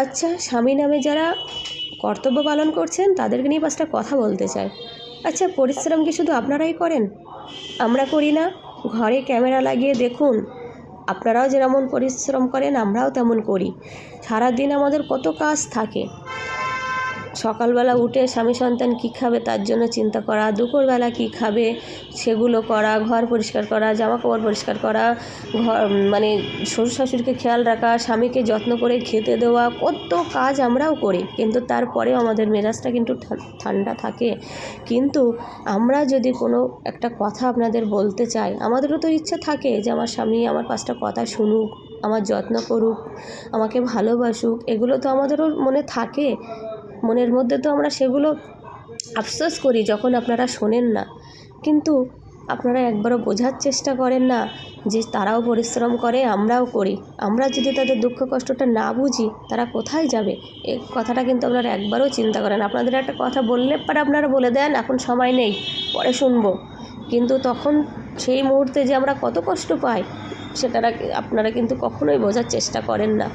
আচ্ছা, স্বামী নামে যারা কর্তব্য পালন করছেন তাদেরকে নিয়ে 5টা কথা বলতে চাই। আচ্ছা, পরিশ্রম কি শুধু আপনারাই করেন? আমরা করি না? ঘরে ক্যামেরা লাগিয়ে দেখুন, আপনারাও যেমন পরিশ্রম করেন আমরাও তেমন করি। সারাদিন আমাদের কত কাজ থাকে। সকালবেলা উঠে স্বামী সন্তান কী খাবে তার জন্য চিন্তা করা, দুপুরবেলা কী খাবে সেগুলো করা, ঘর পরিষ্কার করা, জামাকাপড় পরিষ্কার করা, মানে শ্বশুর শাশুড়িকে খেয়াল রাখা, স্বামীকে যত্ন করে খেতে দেওয়া, কত কাজ আমরাও করি। কিন্তু তারপরেও আমাদের মেজাজটা কিন্তু ঠান্ডা থাকে। কিন্তু আমরা যদি কোনো একটা কথা আপনাদের বলতে চাই, আমাদেরও তো ইচ্ছা থাকে যে আমার স্বামী আমার 5টা কথা শুনুক, আমার যত্ন করুক, আমাকে ভালোবাসুক। এগুলো তো আমাদেরও মনে থাকে। মনের মধ্যে তো আমরা সেগুলো আফসোস করি যখন আপনারা শোনেন না। কিন্তু আপনারা একবারও বোঝার চেষ্টা করেন না যে তারাও পরিশ্রম করে, আমরাও করি। আমরা যদি তাদের দুঃখ কষ্টটা না বুঝি তারা কোথায় যাবে? এই কথাটা কিন্তু আপনারা একবারও চিন্তা করেন। আপনাদের একটা কথা বললে পরে আপনারা বলে দেন এখন সময় নেই, পরে শুনবো। কিন্তু তখন সেই মুহূর্তে যে আমরা কত কষ্ট পাই সেটা আপনারা কিন্তু কখনোই বোঝার চেষ্টা করেন না।